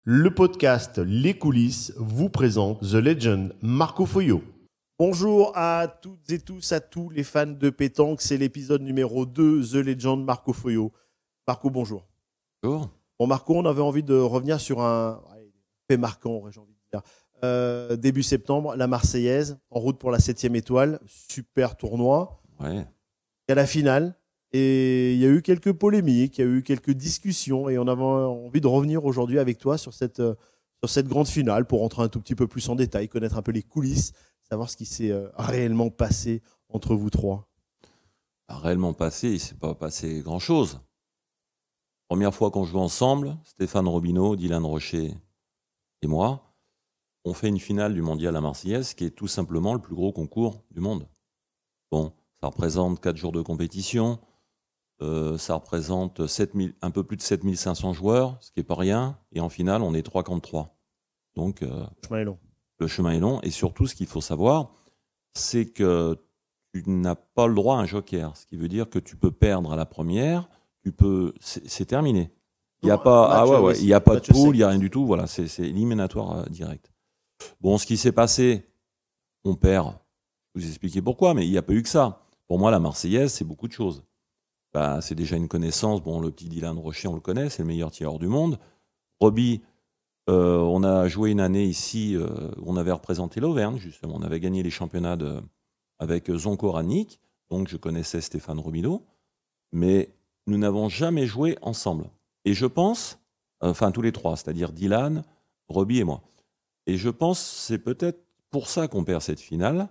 Le podcast Les Coulisses vous présente The Legend Marco Foglio. Bonjour à toutes et tous, à tous les fans de pétanque. C'est l'épisode numéro 2, The Legend Marco Foglio. Marco, bonjour. Bonjour. Bon, Marco, on avait envie de revenir sur un fait marquant, j'ai envie de dire. Début septembre, la Marseillaise, en route pour la 7e étoile. Super tournoi. Ouais. À la finale. Et il y a eu quelques polémiques, il y a eu quelques discussions. Et on avait envie de revenir aujourd'hui avec toi sur cette grande finale pour rentrer un tout petit peu plus en détail, connaître un peu les coulisses, savoir ce qui s'est réellement passé entre vous trois. Réellement passé, il ne s'est pas passé grand-chose. Première fois qu'on joue ensemble, Stéphane Robineau, Dylan Rocher et moi, on fait une finale du mondial à Marseillaise, qui est tout simplement le plus gros concours du monde. Bon, ça représente 4 jours de compétition, ça représente un peu plus de 7500 joueurs, ce qui n'est pas rien, et en finale, on est 3 contre 3. Donc, le chemin est long. Le chemin est long, et surtout, ce qu'il faut savoir, c'est que tu n'as pas le droit à un joker, ce qui veut dire que tu peux perdre à la première, c'est terminé. Il n'y a pas, il y a pas de poule, il n'y a rien du tout, voilà, c'est éliminatoire direct. Bon, ce qui s'est passé, on perd, je vous expliquer pourquoi, mais il n'y a pas eu que ça. Pour moi, la Marseillaise, c'est beaucoup de choses. C'est déjà une connaissance. Bon, le petit Dylan Rocher, on le connaît, c'est le meilleur tireur du monde. Roby, on a joué une année ici, on avait représenté l'Auvergne, justement. On avait gagné les championnats avec Zonko Rannik, donc je connaissais Stéphane Robineau, mais nous n'avons jamais joué ensemble. Et je pense, enfin tous les trois, c'est-à-dire Dylan, Roby et moi. Et je pense que c'est peut-être pour ça qu'on perd cette finale,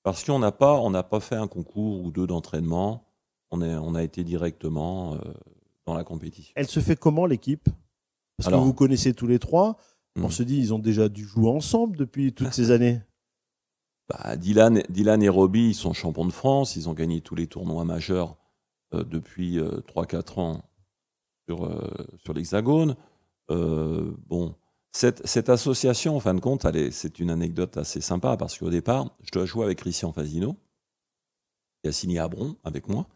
parce qu'on n'a pas fait un concours ou deux d'entraînement. On a été directement dans la compétition. Elle se fait comment, l'équipe? Parce que vous connaissez tous les trois. On se dit, ils ont déjà dû jouer ensemble depuis toutes ces années. Dylan et Roby, ils sont champions de France. Ils ont gagné tous les tournois majeurs depuis 3-4 ans sur l'Hexagone. Cette association, en fin de compte, c'est une anecdote assez sympa, parce qu'au départ, je dois jouer avec Christian Fasino, qui a signé à Bron avec moi,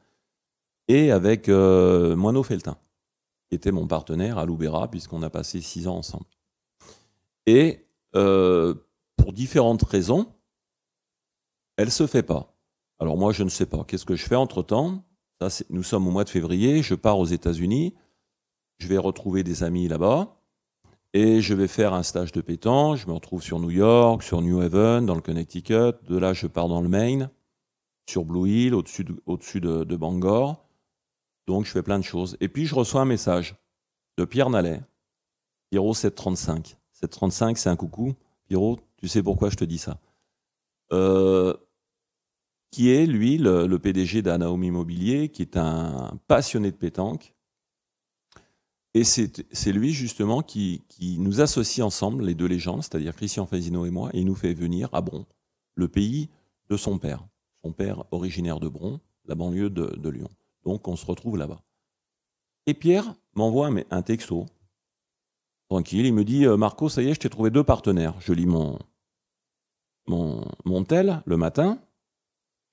et avec Moineau Feltin, qui était mon partenaire à Loubera, puisqu'on a passé 6 ans ensemble. Et pour différentes raisons, elle ne se fait pas. Alors moi, je ne sais pas. Qu'est-ce que je fais entre-temps? Nous sommes au mois de février, je pars aux États-Unis, je vais retrouver des amis là-bas, et je vais faire un stage de pétanque. Je me retrouve sur New York, sur New Haven, dans le Connecticut. De là, je pars dans le Maine, sur Blue Hill, au-dessus de Bangor. Donc, je fais plein de choses. Et puis, je reçois un message de Pierre Nallet, Pierrot 735. 735, c'est un coucou. Pierrot, tu sais pourquoi je te dis ça. Qui est, lui, le PDG d'Anaomi Immobilier, qui est un passionné de pétanque. Et c'est lui, justement, qui nous associe ensemble, les deux légendes, c'est-à-dire Christian Fasino et moi, et il nous fait venir à Bron, le pays de son père. Son père originaire de Bron, la banlieue de Lyon. Donc, on se retrouve là-bas. Et Pierre m'envoie un texto, tranquille. Il me dit, Marco, ça y est, je t'ai trouvé 2 partenaires. Je lis mon tel le matin.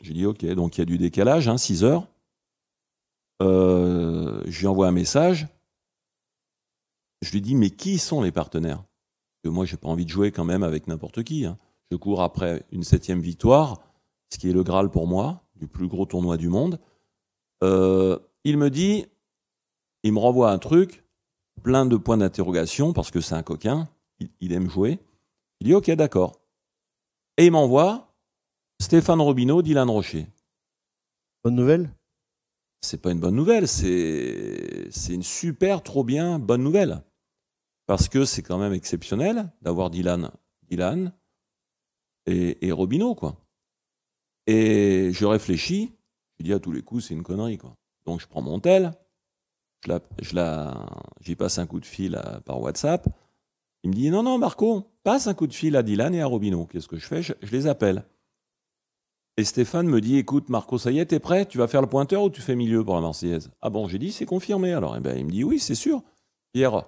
J'ai dit, OK, donc il y a du décalage, 6 heures. Je lui envoie un message. Je lui dis, mais qui sont les partenaires? Parce que moi, je n'ai pas envie de jouer quand même avec n'importe qui. Je cours après une 7e victoire, ce qui est le Graal pour moi, du plus gros tournoi du monde. Il me renvoie un truc, plein de points d'interrogation, parce que c'est un coquin, il aime jouer. Il dit, OK, d'accord. Et il m'envoie Stéphane Robineau, Dylan Rocher. Bonne nouvelle? C'est pas une bonne nouvelle, c'est une super, trop bien bonne nouvelle. Parce que c'est quand même exceptionnel d'avoir Dylan et Robineau, quoi. Et je réfléchis, je dis à tous les coups, c'est une connerie, quoi. Donc je prends mon tel, j'y passe un coup de fil par WhatsApp. Il me dit, non, Marco, passe un coup de fil à Dylan et à Robineau. Qu'est-ce que je fais? Je les appelle. Et Stéphane me dit, écoute Marco, ça y est, t'es prêt? Tu vas faire le pointeur ou tu fais milieu pour la Marseillaise? Ah bon, j'ai dit, c'est confirmé. Alors il me dit, oui, c'est sûr. Pierre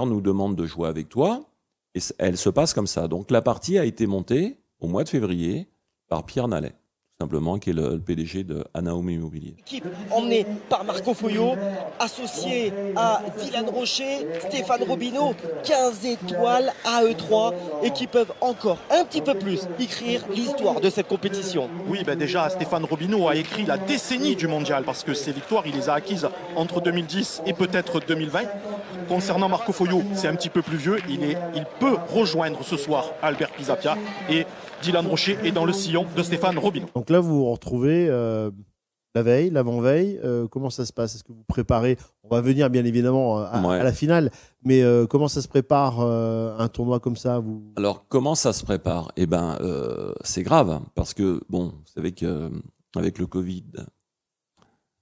nous demande de jouer avec toi. Et elle se passe comme ça. Donc la partie a été montée au mois de février par Pierre Nallet, tout simplement, qui est le PDG de Anaum Immobilier. Équipe emmenée par Marco Foyot, associé à Dylan Rocher, Stéphane Robineau, 15 étoiles à eux trois et qui peuvent encore un petit peu plus écrire l'histoire de cette compétition. Oui, ben déjà Stéphane Robineau a écrit la décennie du mondial parce que ces victoires, il les a acquises entre 2010 et peut-être 2020. Concernant Marco Foyot, c'est un petit peu plus vieux. Il peut rejoindre ce soir Albert Pisapia et Dylan Rocher est dans le sillon de Stéphane Robineau. Donc là, vous vous retrouvez la veille, l'avant-veille. Comment ça se passe? Est-ce que vous préparez? On va venir bien évidemment à la finale, mais comment ça se prépare un tournoi comme ça Alors, comment ça se prépare? Eh ben, c'est grave, hein, parce que, bon, vous savez qu'avec le Covid,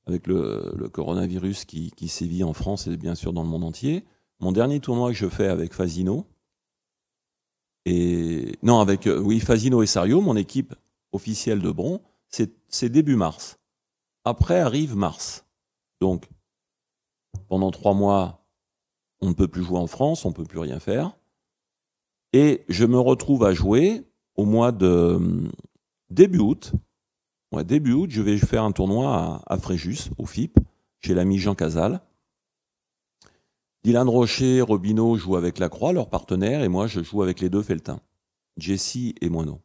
avec le coronavirus qui sévit en France et bien sûr dans le monde entier, mon dernier tournoi que je fais avec Fasino, Fasino et Sario, mon équipe officielle de Bron, c'est début mars. Après arrive mars. Donc, pendant 3 mois, on ne peut plus jouer en France, on ne peut plus rien faire. Et je me retrouve à jouer au mois de début août. Ouais, début août, je vais faire un tournoi à Fréjus, au FIP, chez l'ami Jean Casal. Dylan Rocher, Robineau jouent avec la Croix, leur partenaire, et moi je joue avec les deux Feltin, Jessie et Moineau.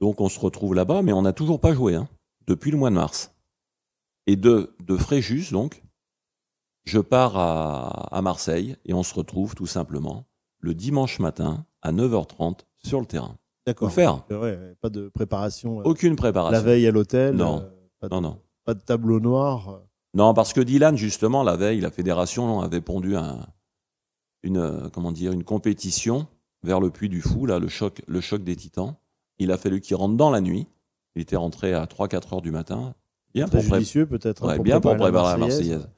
Donc on se retrouve là-bas, mais on n'a toujours pas joué, hein, depuis le mois de mars. Et de Fréjus, donc, je pars à Marseille, et on se retrouve tout simplement le dimanche matin à 9h30 sur le terrain. D'accord. Faire. Ouais, pas de préparation. Aucune préparation. La veille à l'hôtel. Non. Non. Pas de tableau noir. Non, parce que Dylan, justement, la veille, la fédération avait pondu une compétition vers le Puy du Fou, là, le choc des Titans. Il a fallu qu'il rentre dans la nuit. Il était rentré à 3-4 heures du matin. Bien très judicieux, peut-être. Ouais, bien pour préparer la Marseillaise.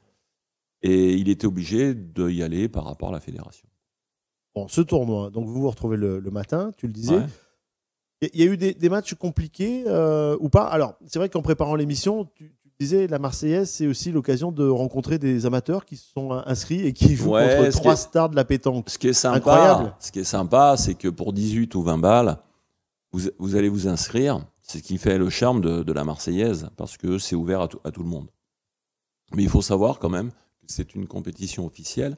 Et il était obligé d'y aller par rapport à la fédération. Bon, ce tournoi, donc vous vous retrouvez le matin, tu le disais. Ouais. Il y a eu des matchs compliqués ou pas? Alors, c'est vrai qu'en préparant l'émission, tu disais la Marseillaise, c'est aussi l'occasion de rencontrer des amateurs qui se sont inscrits et qui jouent contre 3 stars de la pétanque. Ce qui est sympa, incroyable. Ce qui est sympa, c'est que pour 18 ou 20 balles, vous allez vous inscrire. C'est ce qui fait le charme de la Marseillaise, parce que c'est ouvert à tout le monde. Mais il faut savoir quand même que c'est une compétition officielle,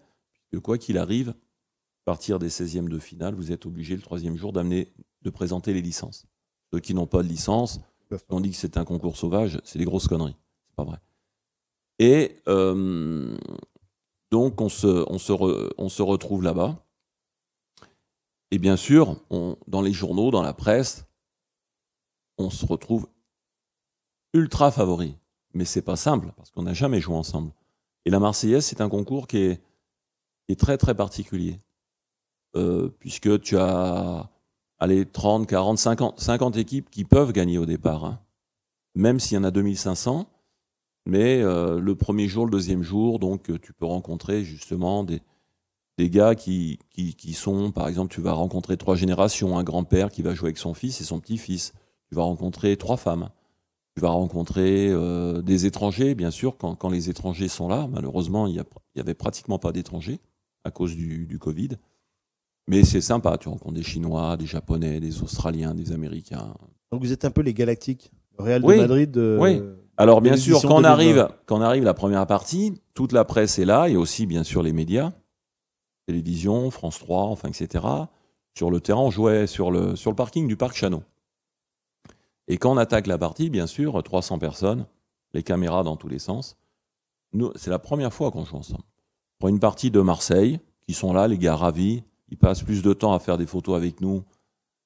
que quoi qu'il arrive, à partir des 16e de finale, vous êtes obligé le 3e jour de présenter les licences. Ceux qui n'ont pas de licence, on dit que c'est un concours sauvage, c'est des grosses conneries. C'est pas vrai. Et donc on se retrouve là-bas. Et bien sûr, dans les journaux, dans la presse, on se retrouve ultra favori. Mais c'est pas simple, parce qu'on n'a jamais joué ensemble. Et la Marseillaise, c'est un concours qui est très très particulier. Puisque tu as 30, 40, 50 équipes qui peuvent gagner au départ. Hein. Même s'il y en a 2500. Mais le premier jour, le deuxième jour, donc tu peux rencontrer justement des gars qui sont, par exemple, tu vas rencontrer 3 générations, un grand-père qui va jouer avec son fils et son petit-fils. Tu vas rencontrer 3 femmes. Tu vas rencontrer des étrangers, bien sûr, quand les étrangers sont là. Malheureusement, il y avait pratiquement pas d'étrangers à cause du Covid. Mais c'est sympa, tu rencontres des Chinois, des Japonais, des Australiens, des Américains. Donc vous êtes un peu les Galactiques, le Real de Madrid. Oui. Alors bien sûr, quand on arrive la première partie, toute la presse est là, et aussi bien sûr les médias, télévision, France 3, enfin etc. Sur le terrain, on jouait sur le parking du Parc Chano. Et quand on attaque la partie, bien sûr, 300 personnes, les caméras dans tous les sens. Nous, c'est la première fois qu'on joue ensemble. Pour une partie de Marseille, qui sont là, les gars ravis, ils passent plus de temps à faire des photos avec nous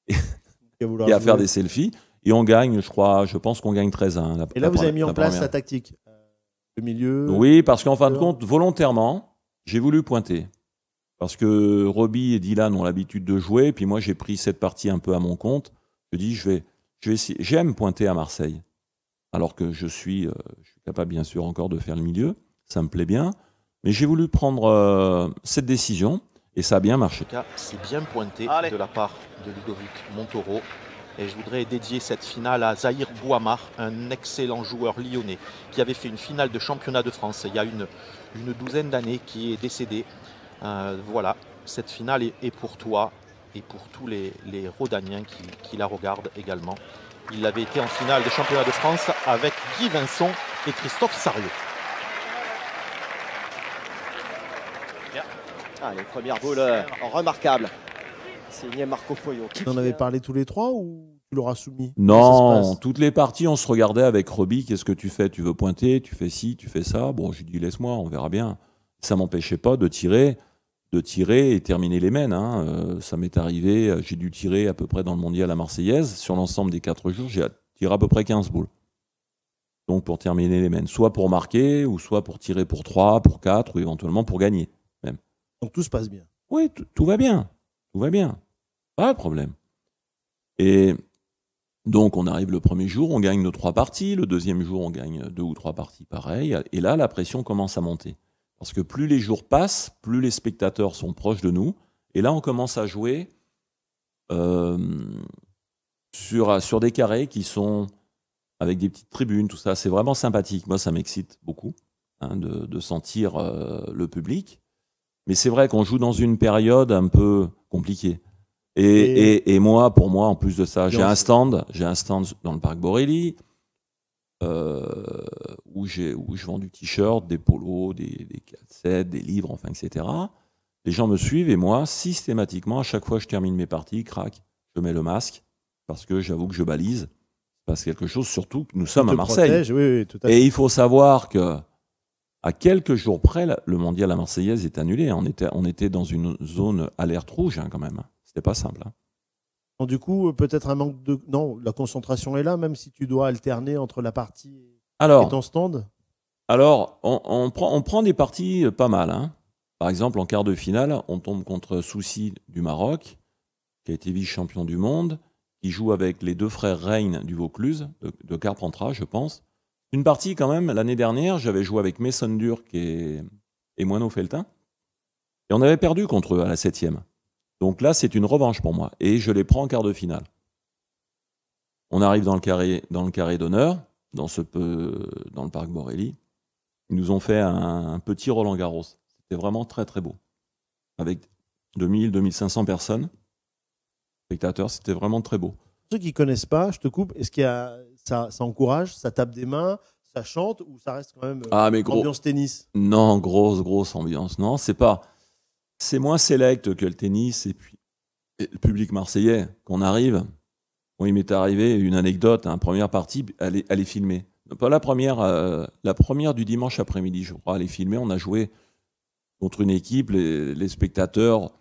et à faire des selfies. Et on gagne, je pense qu'on gagne 13-1. Et là, vous avez mis en place la tactique. Le milieu. Oui, parce qu'en fin de compte, volontairement, j'ai voulu pointer. Parce que Roby et Dylan ont l'habitude de jouer, puis moi, j'ai pris cette partie un peu à mon compte. Je dis, je vais essayer. J'aime pointer à Marseille. Alors que je suis capable, bien sûr, encore de faire le milieu. Ça me plaît bien. Mais j'ai voulu prendre cette décision, et ça a bien marché. En tout cas, c'est bien pointé de la part de Ludovic Montoro. Et je voudrais dédier cette finale à Zahir Bouamar, un excellent joueur lyonnais qui avait fait une finale de championnat de France il y a une douzaine d'années, qui est décédé. Voilà, cette finale est pour toi et pour tous les Rodaniens qui la regardent également. Il avait été en finale des championnats de France avec Guy Vincent et Christophe Sariot. Allez, première boule remarquable. Signé Marco Foyot. Vous en avez parlé tous les trois ou tu l'auras soumis? Non, Comment ça se passe? toutes les parties, on se regardait avec Roby. Qu'est-ce que tu fais? Tu veux pointer? Tu fais ci, tu fais ça? Bon, je lui dis laisse-moi, on verra bien. Ça m'empêchait pas de tirer et terminer les mènes. Hein. Ça m'est arrivé, j'ai dû tirer à peu près dans le mondial à Marseillaise. Sur l'ensemble des 4 jours, j'ai tiré à peu près 15 boules. Donc pour terminer les mènes, soit pour marquer, ou soit pour tirer pour 3, pour 4, ou éventuellement pour gagner. Même. Donc tout se passe bien. Oui, tout va bien. Tout va bien. Pas de problème. Et donc on arrive le premier jour, on gagne nos 3 parties. Le deuxième jour, on gagne 2 ou 3 parties pareilles. Et là, la pression commence à monter. Parce que plus les jours passent, plus les spectateurs sont proches de nous. Et là, on commence à jouer sur des carrés qui sont avec des petites tribunes, tout ça. C'est vraiment sympathique. Moi, ça m'excite beaucoup de sentir le public. Mais c'est vrai qu'on joue dans une période un peu compliquée. Et moi, pour moi, en plus de ça, j'ai un stand dans le parc Borelli où je vends du t-shirt, des polos, des cassettes, des livres, enfin, etc. Les gens me suivent et moi, systématiquement, à chaque fois que je termine mes parties, crac, je mets le masque parce que j'avoue que je balise. Il se passe quelque chose, surtout que nous sommes à Marseille. Protège, oui, tout à fait. Et il faut savoir que à quelques jours près, le mondial à Marseillaise est annulé. On était dans une zone alerte rouge quand même. C'était pas simple. Donc, du coup, peut-être un manque de... Non, la concentration est là, même si tu dois alterner entre la partie et ton stand. Alors, on prend des parties pas mal. Par exemple, en quart de finale, on tombe contre Souci du Maroc, qui a été vice-champion du monde, qui joue avec les 2 frères Reine du Vaucluse, de Carpentras, je pense. Une partie, quand même, l'année dernière, j'avais joué avec Mason Durk et Moineau Feltin. Et on avait perdu contre eux à la 7e. Donc là, c'est une revanche pour moi. Et je les prends en quart de finale. On arrive dans le carré d'honneur, dans le parc Borelli. Ils nous ont fait un petit Roland Garros. C'était vraiment très, très beau. Avec 2500 personnes, spectateurs, c'était vraiment très beau. Pour ceux qui ne connaissent pas, je te coupe, est-ce qu'il y a... ça encourage, ça tape des mains, ça chante ou ça reste quand même ambiance tennis? Non, grosse ambiance. Non, c'est moins select que le tennis et puis le public marseillais. Qu'on arrive, il m'est arrivé une anecdote, première partie, elle est filmée. Pas la première du dimanche après-midi, je crois, elle est filmée. On a joué contre une équipe, les spectateurs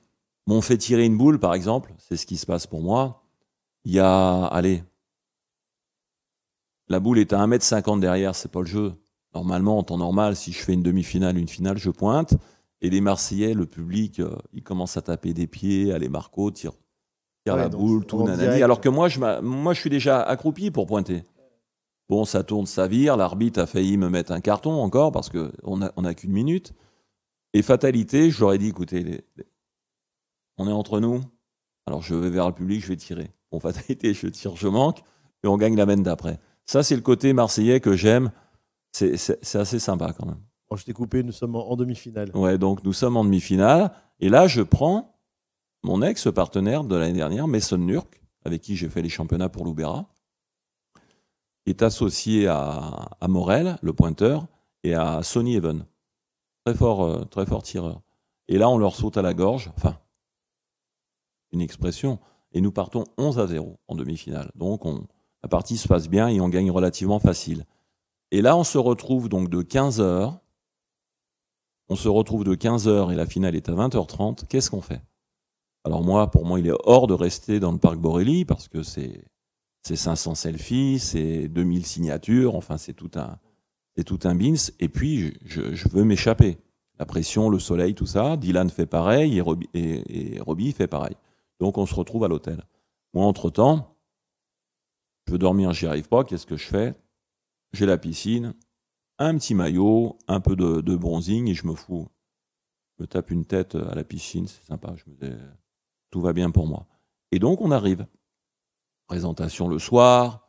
m'ont fait tirer une boule, par exemple. C'est ce qui se passe pour moi. Il y a, la boule est à 1,50 m derrière, c'est pas le jeu. Normalement, en temps normal, si je fais une demi-finale, une finale, je pointe. Et les Marseillais, le public, ils commencent à taper des pieds, aller Marco, tire la boule, tout nanani. Alors que moi, je suis déjà accroupi pour pointer. Bon, ça tourne, ça vire. L'arbitre a failli me mettre un carton encore parce qu'on a qu'une minute. Et fatalité, je leur ai dit, écoutez, on est entre nous. Alors je vais vers le public, je vais tirer. Bon, fatalité, je tire, je manque. Et on gagne la mène d'après. Ça, c'est le côté marseillais que j'aime. C'est assez sympa quand même. Bon, je t'ai coupé, nous sommes en demi-finale. Ouais, donc nous sommes en demi-finale. Et là, je prends mon ex-partenaire de l'année dernière, Mason Durk, avec qui j'ai fait les championnats pour l'Oubera, qui est associé à Morel, le pointeur, et à Sonny Even. Très fort tireur. Et là, on leur saute à la gorge. Enfin, une expression. Et nous partons 11-0 en demi-finale. Donc, la partie se passe bien et on gagne relativement facile. Et là, on se retrouve donc de 15h. On se retrouve de 15h et la finale est à 20h30. Qu'est-ce qu'on fait? Alors pour moi, il est hors de rester dans le parc Borelli parce que c'est 500 selfies, c'est 2000 signatures, enfin c'est tout un bins. Et puis, je veux m'échapper. La pression, le soleil, tout ça. Dylan fait pareil et Roby fait pareil. Donc, on se retrouve à l'hôtel. Moi, entre-temps, je veux dormir, j'y arrive pas. Qu'est-ce que je fais? J'ai la piscine, un petit maillot, un peu de bronzing et je me fous. Je me tape une tête à la piscine, c'est sympa. Je me dis, tout va bien pour moi. Et donc, on arrive. Présentation le soir,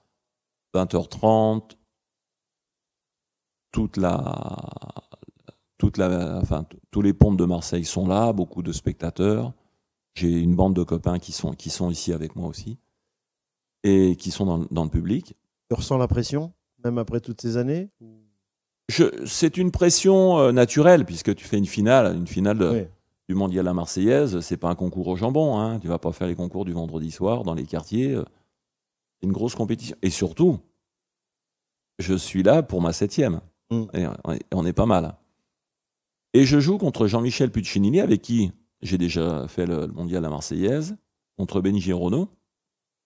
20h30, tous les ponts de Marseille sont là, beaucoup de spectateurs. J'ai une bande de copains qui sont ici avec moi aussi. et qui sont dans le public. Tu ressens la pression, même après toutes ces années? C'est une pression naturelle, puisque tu fais une finale Oui. du Mondial à Marseillaise. C'est pas un concours au jambon. Hein. Tu vas pas faire les concours du vendredi soir dans les quartiers. C'est une grosse compétition. Et surtout, je suis là pour ma 7e. Et on est pas mal. Et je joue contre Jean-Michel Puccinelli, avec qui j'ai déjà fait le Mondial à Marseillaise, contre Benji Renaud,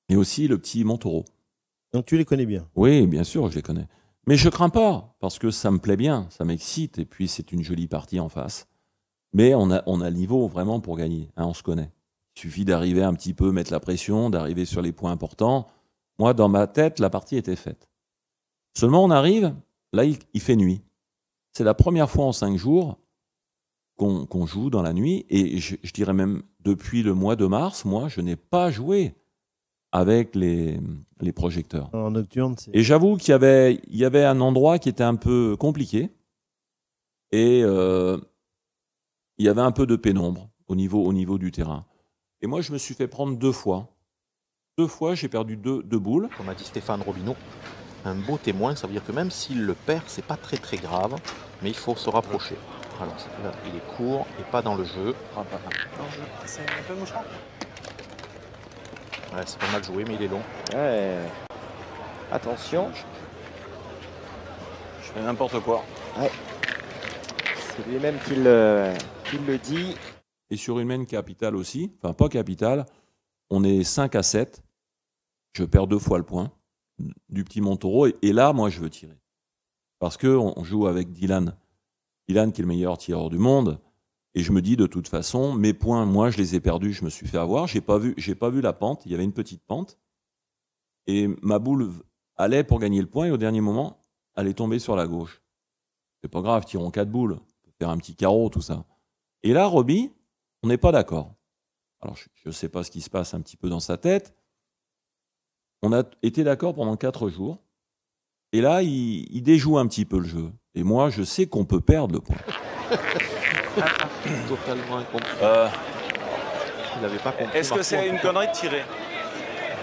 et aussi le petit Montaureau. Donc tu les connais bien? Oui, bien sûr, je les connais. Mais je crains pas, parce que ça me plaît bien, ça m'excite, et puis c'est une jolie partie en face. Mais on a le niveau vraiment pour gagner, hein, on se connaît. Il suffit d'arriver un petit peu, mettre la pression, d'arriver sur les points importants. Moi, dans ma tête, la partie était faite. Seulement, on arrive, là, il fait nuit. C'est la première fois en 5 jours qu'on joue dans la nuit, et je dirais même depuis le mois de mars, moi, je n'ai pas joué avec les projecteurs. En nocturne, et j'avoue qu'il y avait un endroit qui était un peu compliqué, et il y avait un peu de pénombre au niveau du terrain. Et moi, je me suis fait prendre 2 fois. 2 fois, j'ai perdu deux boules. Comme a dit Stéphane Robineau, un beau témoin, ça veut dire que même s'il le perd, c'est pas très très grave, mais il faut se rapprocher. Alors là, il est court et pas dans le jeu. C'est un peu mouchant. Ouais, c'est pas mal joué, mais il est long. Ouais. Attention. Je fais n'importe quoi. Ouais. C'est lui-même qui le dit. Et sur une main capitale aussi, enfin pas capitale, on est 5-7. Je perds 2 fois le point du petit Montaureau. Et là, moi, je veux tirer. Parce qu'on joue avec Dylan. Dylan qui est le meilleur tireur du monde. Et je me dis, de toute façon, mes points, moi, je les ai perdus, je me suis fait avoir. J'ai pas vu la pente. Il y avait une petite pente. Et ma boule allait pour gagner le point. Et au dernier moment, elle est tombée sur la gauche. C'est pas grave, tirons 4 boules. On peut faire un petit carreau, tout ça. Et là, Roby, on n'est pas d'accord. Alors, je ne sais pas ce qui se passe un petit peu dans sa tête. On a été d'accord pendant 4 jours. Et là, il déjoue un petit peu le jeu. Et moi, je sais qu'on peut perdre le point. Totalement incompris. Il n'avait pas compris. Est-ce que c'est une connerie de tirer?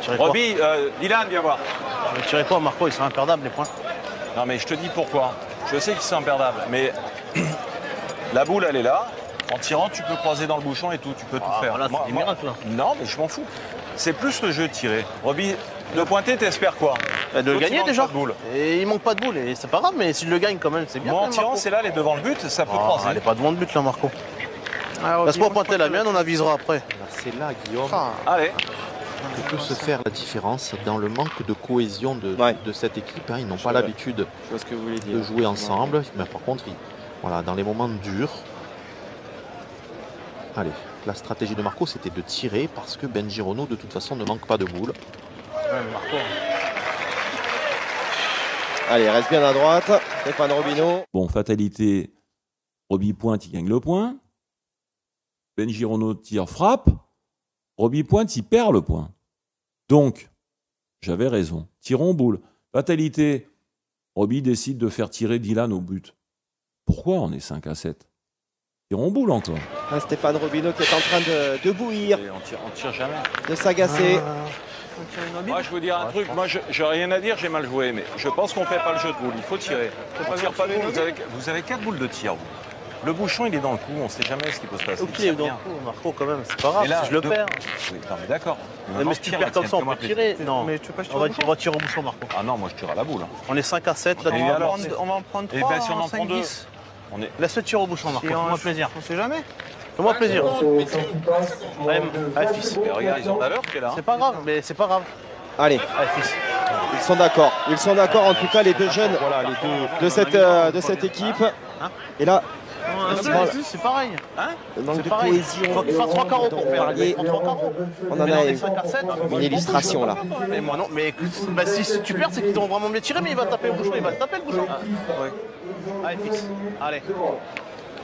Tirez quoi? Roby, Dylan, viens voir. Ne tirez pas, Marco, ils sont imperdables les points. Non mais je te dis pourquoi. Je sais qu'ils sont imperdables, mais la boule elle est là. En tirant, tu peux croiser dans le bouchon et tout, tu peux tout faire. Voilà, c'est des miracles, là. Non, mais je m'en fous. C'est plus le jeu de tirer. Roby, de pointer, t'espères quoi? De le Toi, gagner tu manques déjà. pas de boule. Et il manque pas de boule, et c'est pas grave, mais s'il le gagne quand même, c'est bien. Moi, en quand même, tirant, Marco. c'est là, elle est devant le but, ça peut Elle croiser. est pas devant le but là, Marco. Ah, Laisse-moi pointer la mienne, on avisera après. C'est là, Guillaume, Allez. que peut se faire la différence dans le manque de cohésion de cette équipe. Hein. Ils n'ont pas l'habitude Je vois ce que vous voulez dire. de jouer ensemble. Mais par contre, voilà, dans les moments durs, allez, la stratégie de Marco, c'était de tirer parce que Benji Renaud, de toute façon, ne manque pas de boules. Ouais, mais Marco. Allez, reste bien à droite. Stéphane Robineau. Bon, fatalité, Roby pointe, il gagne le point. Benji Renaud tire, frappe. Roby pointe, il perd le point. Donc, j'avais raison. Tirons boule. Fatalité, Roby décide de faire tirer Dylan au but. Pourquoi on est 5-7? Tirons boule encore. Ah, Stéphane Robineau qui est en train de bouillir, Et on tire jamais. de s'agacer. Moi, je veux dire un truc. Moi, j'ai rien à dire, j'ai mal joué, mais je pense qu'on fait pas le jeu de boule. Il faut tirer. On tire pas de boule. Vous avez 4 boules de tir, vous. Le bouchon, il est dans le cou. On sait jamais ce qui peut se passer. Ok, il est dans le coup, Marco, quand même, c'est pas grave, Et là, si je le perds. Oui, non, mais d'accord. Mais si tu perds comme ça, on peut tirer. Non, Mais tu veux pas que je on tire va tirer au bouchon, Marco. Ah non, moi, je tire à la boule. On est 5 à 7, là, Et tu vas alors, voir. On va en prendre Et 3, ben, si on en prend 2. On est... Laisse-le tirer au bouchon, Marco, fais-moi plaisir. On sait jamais. Fais-moi plaisir. Allez, fils. Mais regarde, ils ont la leur qui est là. C'est pas grave, mais c'est pas grave. Allez, Allez, fils. ils sont d'accord. Ils sont d'accord, en tout cas, les deux jeunes de cette équipe. Et là, C'est pareil. le manque C'est de pareil. cohésion. Il faut qu'il fasse 3 carreaux dont pour vous perdre. parliez. On On en est a 5 à 7. une illustration là. Mais moi non, mais écoute, bah, si tu perds, c'est qu'ils t'ont vraiment bien tiré, mais il va taper le bouchon, il va te taper le bouchon. Allez, fils. Allez.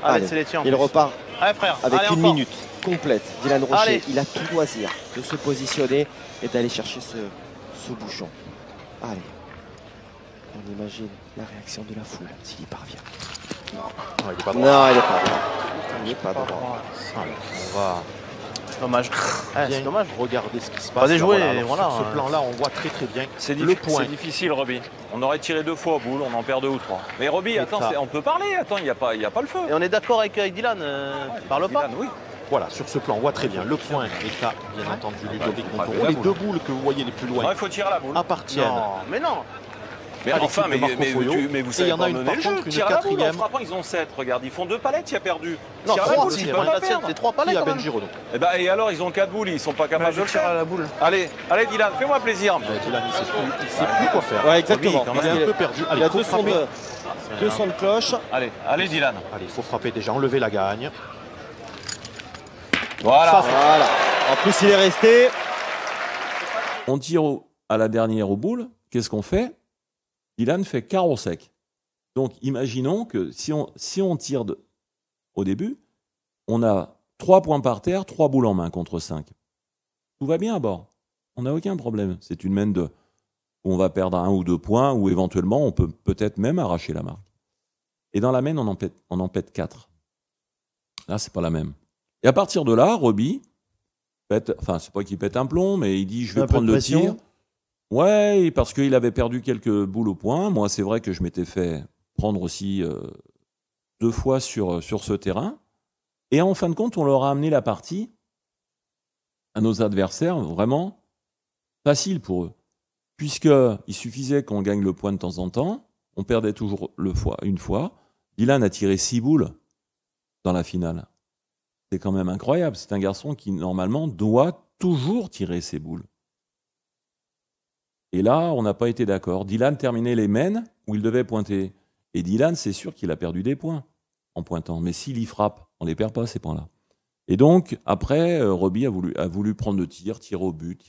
Allez, c'est les tiens. en Il plus. repart Allez, frère. avec allez, une encore. minute complète. Dylan Rocher, Allez. il a tout loisir de se positionner et d'aller chercher ce bouchon. Allez. On imagine la réaction de la foule s'il y parvient. Non, il est pas droit. Non, il est pas droit. Il est pas droit. On va Dommage. Ah, c'est dommage. Regardez ce qui se passe. Pas déjoué, Là, alors, voilà. sur ce plan-là, on voit très très bien C'est le point. difficile, Roby. On aurait tiré 2 fois au boule, on en perd 2 ou 3. Mais Roby, attends, ça. on peut parler. Attends, il n'y a pas le feu. Et on est d'accord avec Dylan, parle pas. Dylan, oui. Voilà, sur ce plan, on voit très bien le point est à, bien entendu, Ludovic pas Montaureau. la Les boule. 2 boules que vous voyez les plus Non, loin il faut tirer à la boule. appartiennent. Non, mais non. Mais à enfin, l'équipe de Marco Foyo. mais vous Et savez il y en a pas une, mener par le jeu. contre, une Tire à la boule, en quatrième. frappant, ils ont 7. Regarde, ils font 2 palettes, il a perdu. Non, Tire à la 3, boule, c'est ils peuvent pas perdre. 3 Qui palais a quand Ben même. Giraudot. Et alors, ils ont 4 boules, ils sont pas capables de le Je tire à faire. la boule. Allez, Dylan, fais-moi plaisir. Dylan, il sait plus quoi faire. Ouais, exactement. Roby, quand Il est même. un peu perdu. Il Allez, y a faut deux sons frapper. de cloche. Allez, Dylan. Allez, il faut frapper déjà, enlever la gagne. Voilà. Voilà. En plus, il est resté. On tire à la dernière aux boules. Qu'est-ce qu'on fait? Dylan fait carreau sec. Donc, imaginons que si on tire au début, on a 3 points par terre, 3 boules en main contre 5. Tout va bien à bord. On n'a aucun problème. C'est une main où on va perdre 1 ou 2 points, ou éventuellement, on peut peut-être même arracher la marque. Et dans la main, on en pète 4. Là, c'est pas la même. Et à partir de là, Roby c'est pas qu'il pète un plomb, mais il dit, je vais Un peu prendre de le pression. tir. Ouais, parce qu'il avait perdu quelques boules au point. Moi, c'est vrai que je m'étais fait prendre aussi 2 fois sur ce terrain. Et en fin de compte, on leur a amené la partie à nos adversaires vraiment facile pour eux. Puisqu'il suffisait qu'on gagne le point de temps en temps, on perdait toujours une fois. Dylan a tiré 6 boules dans la finale. C'est quand même incroyable. C'est un garçon qui, normalement, doit toujours tirer ses boules. Et là, on n'a pas été d'accord. Dylan terminait les mains où il devait pointer. Et Dylan, c'est sûr qu'il a perdu des points en pointant. Mais s'il y frappe, on ne les perd pas, ces points-là. Et donc, après, Roby a voulu prendre le tir au but.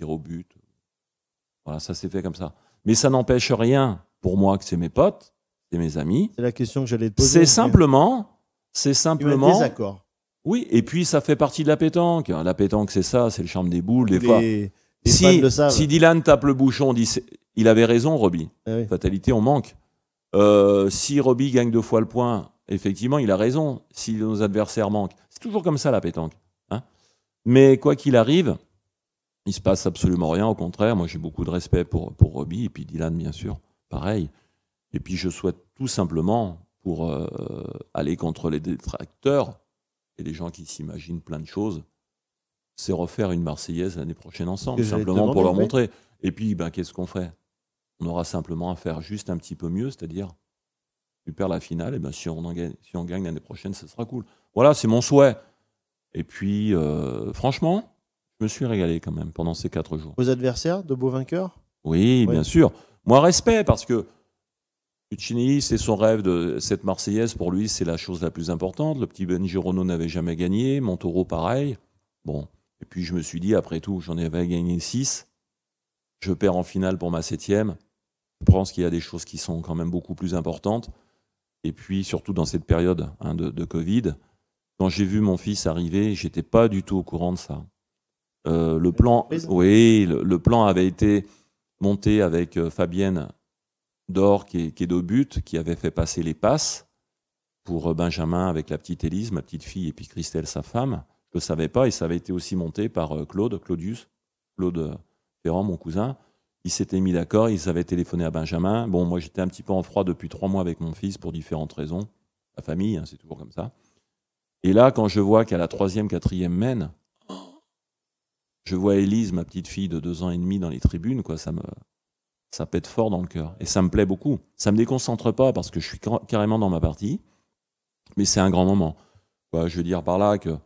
Voilà, ça s'est fait comme ça. Mais ça n'empêche rien, pour moi, que c'est mes potes, c'est mes amis. C'est la question que j'allais te poser. C'est simplement... Désaccord. Oui, et puis ça fait partie de la pétanque. La pétanque, c'est ça, c'est le charme des boules. Des Les- fois, les fans le savent. si Dylan tape le bouchon, on dit il avait raison, Roby. Ah oui. Fatalité, on manque. Si Roby gagne 2 fois le point, effectivement, il a raison. Si nos adversaires manquent, c'est toujours comme ça la pétanque. Hein. Mais quoi qu'il arrive, il se passe absolument rien. Au contraire, moi j'ai beaucoup de respect pour Roby et puis Dylan, bien sûr, pareil. Et puis je souhaite tout simplement pour aller contre les détracteurs et les gens qui s'imaginent plein de choses, c'est refaire une Marseillaise l'année prochaine ensemble, Que j'allais te simplement pour leur demander, montrer. Et puis, qu'est-ce qu'on fait? On aura simplement à faire juste un petit peu mieux, c'est-à-dire, tu perds la finale, et si on gagne l'année prochaine, ce sera cool. Voilà, c'est mon souhait. Et puis, franchement, je me suis régalé quand même pendant ces 4 jours. Vos adversaires, de beaux vainqueurs? Oui, Ouais. bien sûr. Moi, respect, parce que Puccini, c'est son rêve de cette Marseillaise. Pour lui, c'est la chose la plus importante. Le petit Ben Giraudot n'avait jamais gagné. Montaureau, pareil. Bon. Et puis, je me suis dit, après tout, j'en avais gagné 6. Je perds en finale pour ma 7e. Je pense qu'il y a des choses qui sont quand même beaucoup plus importantes. Et puis, surtout dans cette période de Covid, quand j'ai vu mon fils arriver, j'étais pas du tout au courant de ça. Le plan avait été monté avec Fabienne Dor, qui est de but, qui avait fait passer les passes pour Benjamin avec la petite Élise, ma petite fille, et puis Christelle, sa femme. Je ne le savais pas, et ça avait été aussi monté par Claude Ferrand, mon cousin. Ils s'étaient mis d'accord, ils avaient téléphoné à Benjamin. Bon, moi j'étais un petit peu en froid depuis 3 mois avec mon fils pour différentes raisons. La famille, c'est toujours comme ça. Et là, quand je vois qu'à la 3e, 4e mène, je vois Élise, ma petite fille de 2 ans et demi, dans les tribunes, quoi, ça pète fort dans le cœur. Et ça me plaît beaucoup. Ça me déconcentre pas parce que je suis carrément dans ma partie. Mais c'est un grand moment. Je veux dire par là que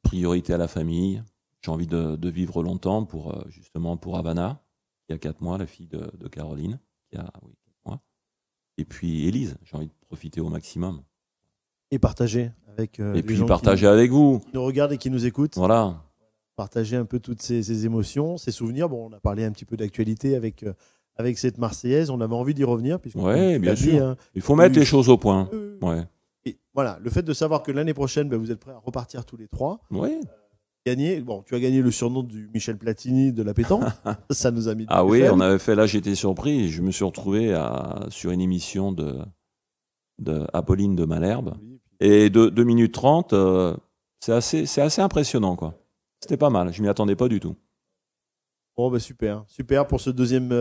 priorité à la famille. J'ai envie de vivre longtemps justement pour Havana, qui a 4 mois, la fille de Caroline, qui a 4 mois. Et puis Élise, j'ai envie de profiter au maximum. Et partager avec et les puis gens partager avec vous. qui nous regardent et qui nous écoutent. Voilà. Partager un peu toutes ces émotions, ces souvenirs. Bon, on a parlé un petit peu d'actualité avec cette Marseillaise. On avait envie d'y revenir. Ouais, bien sûr. Il faut mettre les choses au point. Ouais. Et voilà, le fait de savoir que l'année prochaine, vous êtes prêts à repartir tous les 3. Ouais. Gagner. Bon, tu as gagné le surnom du Michel Platini de la pétanque. Ça nous a mis. Ah oui, on avait fait. Là, j'étais surpris. Je me suis retrouvé sur une émission de Apolline de Malherbe. Et 2 minutes 30. c'est assez impressionnant, quoi. C'était pas mal, je m'y attendais pas du tout. Bon, bah super pour ce deuxième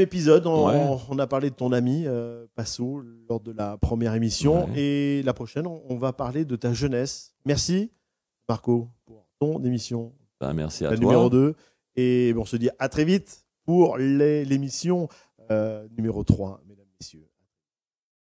épisode. On a parlé de ton ami Passo lors de la première émission. Ouais. Et la prochaine, on va parler de ta jeunesse. Merci, Marco, pour ton émission. Ben, merci à La toi. numéro 2. Et on se dit à très vite pour l'émission numéro 3, mesdames et messieurs.